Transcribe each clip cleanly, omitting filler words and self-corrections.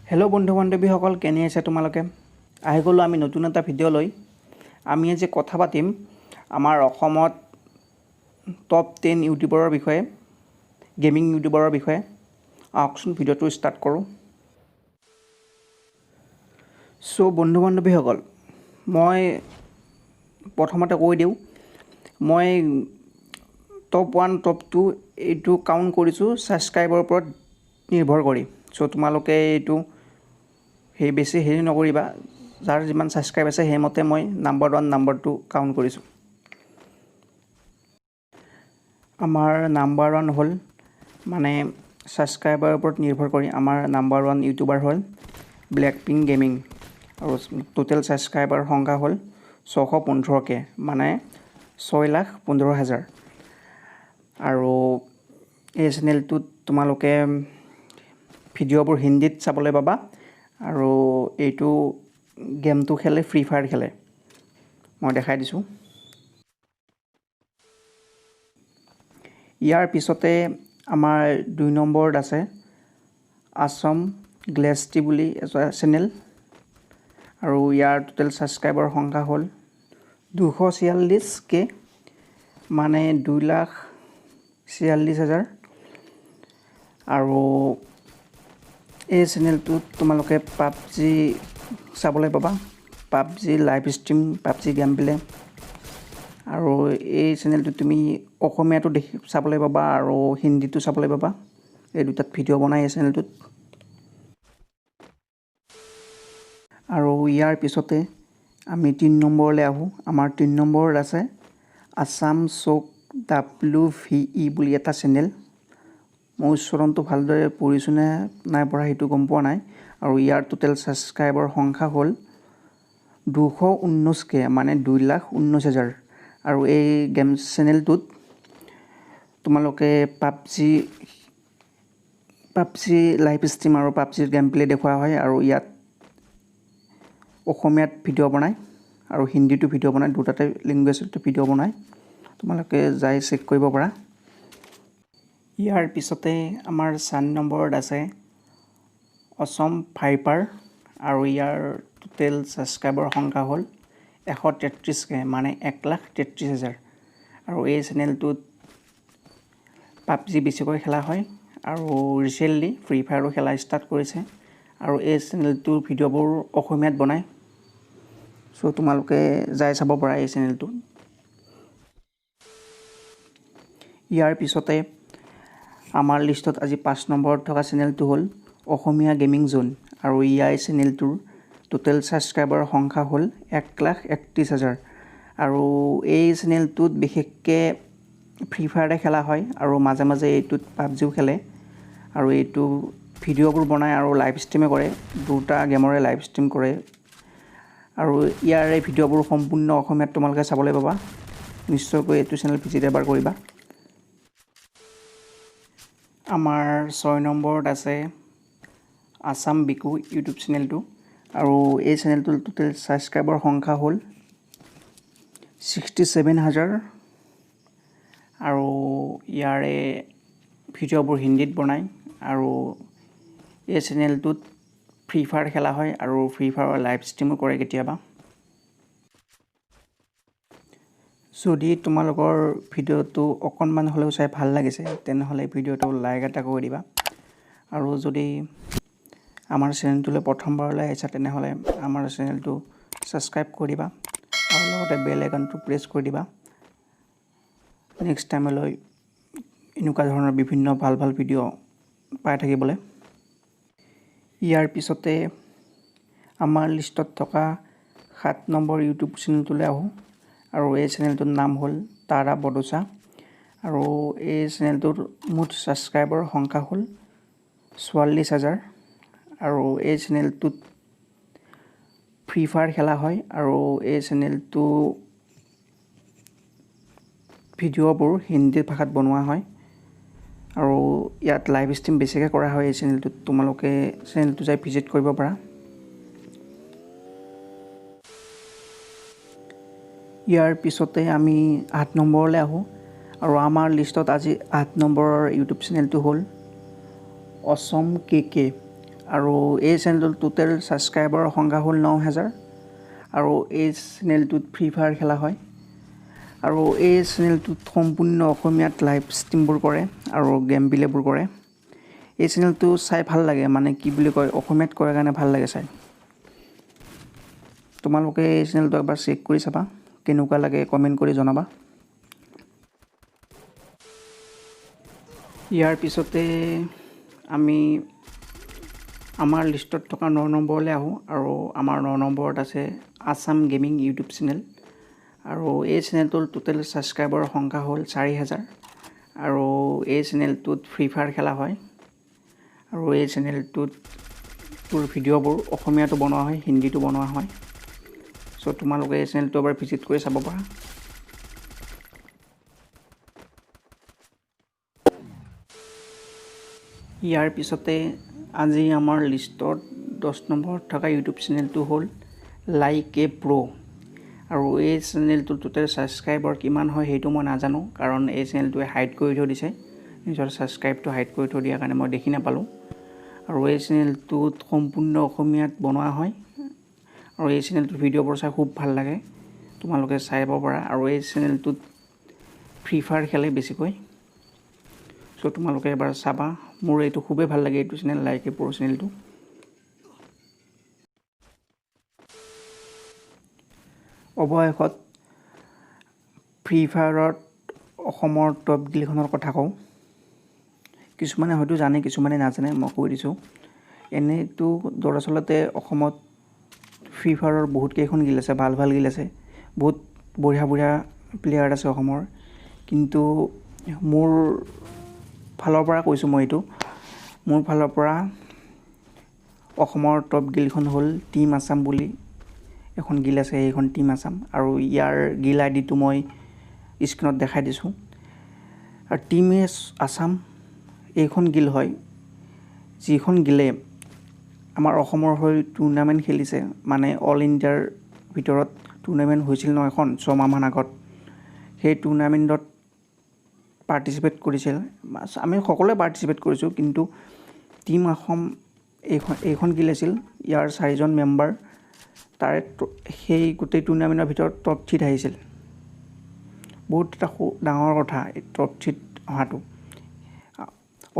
Hello' বন্ধু বান্ধৱীসকল, কেনে আছে তোমালোকে? আহি গ'লোঁ আমি নতুন এটা ভিডিঅ' লৈ। আমি আজি কথা পাতিম আমাৰ অসমত টপ 10 ইউটিউবাৰৰ বিষয়ে, গেমিং ইউটিউবাৰৰ বিষয়ে। আহকচোন ভিডিঅ'টো ষ্টাৰ্ট কৰোঁ। চ' বন্ধু বান্ধৱীসকল, মই প্ৰথমতে কৈ দিওঁ, মই টপ 1 টপ 2 এইটো কাউণ্ট কৰিছোঁ ছাবস্ক্ৰাইবাৰৰ ওপৰত নিৰ্ভৰ কৰি। চ' তোমালোকে এইটো বেছি নকৰিবা, যাৰ যিমান ছাবস্ক্ৰাইব আছে সেইমতে মই নাম্বাৰ 1 নাম্বাৰ 2 কাউণ্ট কৰিছোঁ। আমাৰ নাম্বাৰ 1 হ'ল, মানে ছাবস্ক্ৰাইবাৰৰ ওপৰত নিৰ্ভৰ কৰি আমাৰ নাম্বাৰ 1 ইউটিউবাৰ হ'ল ব্লেকপিংক গেমিং, আৰু টোটেল ছাবস্ক্ৰাইবাৰ সংখ্যা হ'ল 615K, মানে 6,15,000। আৰু এই চেনেলটোত তোমালোকে ভিডিঅ'বোৰ হিন্দীত চাবলৈ পাবা, আৰু এইটো গেমটো খেলে ফ্ৰী ফায়াৰ খেলে। মই দেখাই দিছোঁ। ইয়াৰ পিছতে আমাৰ 2 নম্বৰত আছে আছাম গ্লেষ্টি বুলি এটা চেনেল, আৰু ইয়াৰ টোটেল ছাবস্ক্ৰাইবাৰ সংখ্যা হ'ল 246K, মানে 2,46,000। আৰু এই চেনেলটোত তোমালোকে পাবজি চাবলৈ পাবা, PUBG live stream, PUBG game play. আৰু এই চেনেলটোত তুমি অসমীয়াটো চাবলৈ পাবা আৰু হিন্দীটো চাবলৈ পাবা। এই দুটাত ভিডিঅ' বনাই এই চেনেলটোত। আৰু ইয়াৰ পিছতে আমি 3 নম্বৰলৈ আহোঁ। আমাৰ 3 নম্বৰত আছে আছাম চ'ক WVE বুলি এটা চেনেল। মই উচ্চাৰণটো ভালদৰে পঢ়িছোঁ নে নাই পঢ়া সেইটো গম পোৱা নাই। আৰু ইয়াৰ টোটেল ছাবস্ক্ৰাইবাৰ সংখ্যা হ'ল 219K, মানে 2,19,000। আৰু এই গেম চেনেলটোত তোমালোকে পাবজি লাইভ ষ্ট্ৰীম আৰু পাবজিৰ গেম প্লে দেখুওৱা হয়। আৰু ইয়াত অসমীয়াত ভিডিঅ' বনায় আৰু হিন্দীটো ভিডিঅ' বনায়, দুটাতে লেংগুৱেজতো ভিডিঅ' বনায়। তোমালোকে যাই চেক কৰিব পাৰা। ইয়াৰ পিছতে আমাৰ 4 নম্বৰত আছে অসম ভাইপাৰ, আৰু ইয়াৰ টোটেল ছাবস্ক্ৰাইবাৰ সংখ্যা হ'ল 133K, মানে 1,33,000। আৰু এই চেনেলটোত পাবজি বেছিকৈ খেলা হয়, আৰু ৰিচেণ্টলি ফ্ৰী ফায়াৰো খেলা ষ্টাৰ্ট কৰিছে। আৰু এই চেনেলটোৰ ভিডিঅ'বোৰ অসমীয়াত বনায়। চ' তোমালোকে যাই চাব পাৰা এই চেনেলটো। ইয়াৰ পিছতে আমাৰ লিষ্টত আজি 5 নম্বৰত থকা চেনেলটো হ'ল অসমীয়া গেমিং জ'ন, আৰু ইয়াৰ চেনেলটোৰ টোটেল ছাবস্ক্ৰাইবাৰ সংখ্যা হ'ল 1,31,000। আৰু এই চেনেলটোত বিশেষকৈ ফ্ৰী ফায়াৰে খেলা হয়, আৰু মাজে মাজে এইটোত পাবজিও খেলে। আৰু এইটো ভিডিঅ'বোৰ বনায় আৰু লাইভ ষ্ট্ৰীমে কৰে, দুটা গেমৰে লাইভ ষ্ট্ৰীম কৰে। আৰু ইয়াৰে ভিডিঅ'বোৰ সম্পূৰ্ণ অসমীয়াত তোমালোকে চাবলৈ পাবা। নিশ্চয়কৈ এইটো চেনেল ভিজিট এবাৰ কৰিবা। আমাৰ 6 নম্বৰত আছে আছাম বিকু ইউটিউব চেনেলটো, আৰু এই চেনেলটোৰ টোটেল ছাবস্ক্ৰাইবাৰ সংখ্যা হ'ল 67,000। আৰু ইয়াৰে ভিডিঅ'বোৰ হিন্দীত বনায়, আৰু এই চেনেলটোত ফ্ৰী ফায়াৰ খেলা হয় আৰু ফ্ৰী ফায়াৰৰ লাইভ ষ্ট্ৰীমো কৰে কেতিয়াবা। যদি তোমালোকৰ ভিডিঅ'টো অকণমান হ'লেও চাই ভাল লাগিছে, তেনেহ'লে ভিডিঅ'টো লাইক এটা কৰি দিবা। আৰু যদি আমাৰ চেনেলটোলৈ প্ৰথমবাৰলৈ আহিছা, তেনেহ'লে আমাৰ চেনেলটো ছাবস্ক্ৰাইব কৰি দিবা, আৰু লগতে বেল আইকনটো প্ৰেছ কৰি দিবা নেক্সট টাইমলৈ এনেকুৱা ধৰণৰ বিভিন্ন ভাল ভাল ভিডিঅ' পাই থাকিবলৈ। ইয়াৰ পিছতে আমাৰ লিষ্টত থকা 7 নম্বৰ ইউটিউব চেনেলটোলৈ আহোঁ, আৰু এই চেনেলটোৰ নাম হ'ল তাৰা বডোচা। আৰু এই চেনেলটোৰ মুঠ ছাবস্ক্ৰাইবাৰ সংখ্যা হ'ল 44,000। আৰু এই চেনেলটোত ফ্ৰী ফায়াৰ খেলা হয়, আৰু এই চেনেলটো ভিডিঅ'বোৰ হিন্দী ভাষাত বনোৱা হয়, আৰু ইয়াত লাইভ ষ্ট্ৰীম বেছিকৈ কৰা হয়। এই চেনেলটোত তোমালোকে চেনেলটো যাই ভিজিট কৰিব পাৰা। ইয়াৰ পিছতে আমি 8 নম্বৰলৈ আহোঁ, আৰু আমাৰ লিষ্টত আজি 8 নম্বৰৰ ইউটিউব চেনেলটো হ'ল অসম KK, আৰু এই চেনেলটোৰ টোটেল ছাবস্ক্ৰাইবাৰৰ সংখ্যা হ'ল 9000 আৰু এই চেনেলটোত ফ্ৰী ফায়াৰ খেলা হয় আৰু এই চেনেলটোত সম্পূৰ্ণ অসমীয়াত লাইভ ষ্ট্ৰীমবোৰ কৰে আৰু গেম প্লেবোৰ কৰে। এই চেনেলটো চাই ভাল লাগে, মানে কি বুলি কয়, অসমীয়াত কৰে কাৰণে ভাল লাগে চাই। তোমালোকে এই চেনেলটো একবাৰ চেক কৰি চাবা, কেনেকুৱা লাগে কমেণ্ট কৰি জনাবা। ইয়াৰ পিছতে আমি আমাৰ লিষ্টত থকা 9 নম্বৰলৈ আহোঁ আৰু আমাৰ 9 নম্বৰত আছে আছাম গেমিং ইউটিউব চেনেল আৰু এই চেনেলটোৰ টোটেল ছাবস্ক্ৰাইবাৰৰ সংখ্যা হ'ল 4000 আৰু এই চেনেলটোত ফ্ৰী ফায়াৰ খেলা হয় আৰু এই চেনেলটোত ভিডিঅ'বোৰ অসমীয়াতো বনোৱা হয়, হিন্দীতো বনোৱা হয়। চ' তোমালোকে এই চেনেলটো এবাৰ ভিজিট কৰি চাব পাৰা। ইয়াৰ পিছতে আজি আমাৰ লিষ্টত 10 নম্বৰত থকা ইউটিউব চেনেলটো হ'ল লাইক এ প্ৰ' আৰু এই চেনেলটোৰ টোটেল ছাবস্ক্ৰাইবাৰ কিমান হয় সেইটো মই নাজানো, কাৰণ এই চেনেলটোৱে হাইড কৰি থৈ দিছে। নিজৰ ছাবস্ক্ৰাইবটো হাইড কৰি থৈ দিয়াৰ কাৰণে মই দেখি নাপালোঁ। আৰু এই চেনেলটোত সম্পূৰ্ণ অসমীয়াত বনোৱা হয় আৰু এই চেনেলটোৰ ভিডিঅ'বোৰ চাই খুব ভাল লাগে, তোমালোকে চাব পাৰা। আৰু এই চেনেলটোত ফ্ৰী ফায়াৰ খেলে বেছিকৈ। চ' তোমালোকে এবাৰ চাবা, মোৰ এইটো খুবেই ভাল লাগে, এইটো চেনেল লাইক এ প্ৰ' চেনেলটো। অৱশেষত ফ্ৰী ফায়াৰত অসমৰ টপ গিলখনৰ কথা কওঁ। কিছুমানে হয়তো জানে, কিছুমানে নাজানে, মই কৈ দিছোঁ। এনেইতো দৰাচলতে অসমত ফ্ৰী ফায়াৰৰ বহুত কেইখন গিল আছে, ভাল ভাল গিল আছে, বহুত বঢ়িয়া বঢ়িয়া প্লেয়াৰ আছে অসমৰ। কিন্তু মোৰ ফালৰ পৰা কৈছোঁ, মই এইটো মোৰ ফালৰ পৰা অসমৰ টপ গিলখন হ'ল টিম আছাম বুলি এখন গিল আছে, এইখন টিম আছাম আৰু ইয়াৰ গিল আইডিটো মই স্ক্ৰীণত দেখাই দিছোঁ। আৰু টিম আছাম এইখন গিল হয় যিখন গিলে আমাৰ অসমৰ হৈ টুৰ্ণামেণ্ট খেলিছে, মানে অল ইণ্ডিয়াৰ ভিতৰত টুৰ্ণামেণ্ট হৈছিল ন এখন 6 মাহমান আগত। সেই টুৰ্ণামেণ্টত পাৰ্টিচিপেট কৰিছিল, আমি সকলোৱে পাৰ্টিচিপেট কৰিছোঁ, কিন্তু টিম আছাম এইখন গিল আছিল। ইয়াৰ 4জন মেম্বাৰ, তাৰে সেই গোটেই টুৰ্ণামেণ্টৰ ভিতৰত টপ 3 আহিছিল। বহুত এটা ডাঙৰ কথা এই টপ 3 অহাটো।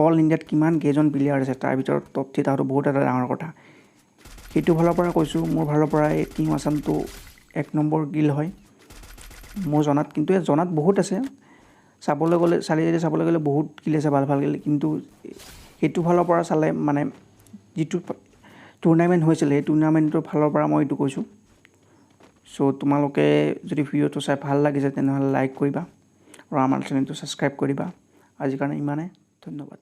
অল ইণ্ডিয়াত কিমান কেইজন প্লেয়াৰ আছে, তাৰ ভিতৰত টপ 3 অহাটো বহুত এটা ডাঙৰ কথা। সেইটো ফালৰ পৰা কৈছোঁ, মোৰ ফালৰ পৰা এই টিম আছামটো 1 নম্বৰ গিল হয় মোৰ জনাত। কিন্তু জনাত বহুত আছে, চাবলৈ গ'লে বহুত গিল আছে, ভাল ভাল গিল। কিন্তু সেইটো ফালৰ পৰা চালে, মানে যিটো টুৰ্ণামেণ্ট হৈছিল সেই টুৰ্ণামেণ্টৰ ফালৰ পৰা মই এইটো কৈছোঁ। চ' তোমালোকে যদি ভিডিঅ'টো চাই ভাল লাগিছে তেনেহ'লে লাইক কৰিবা আৰু আমাৰ চেনেলটো ছাবস্ক্ৰাইব কৰিবা। আজিৰ কাৰণে ইমানে, ধন্যবাদ।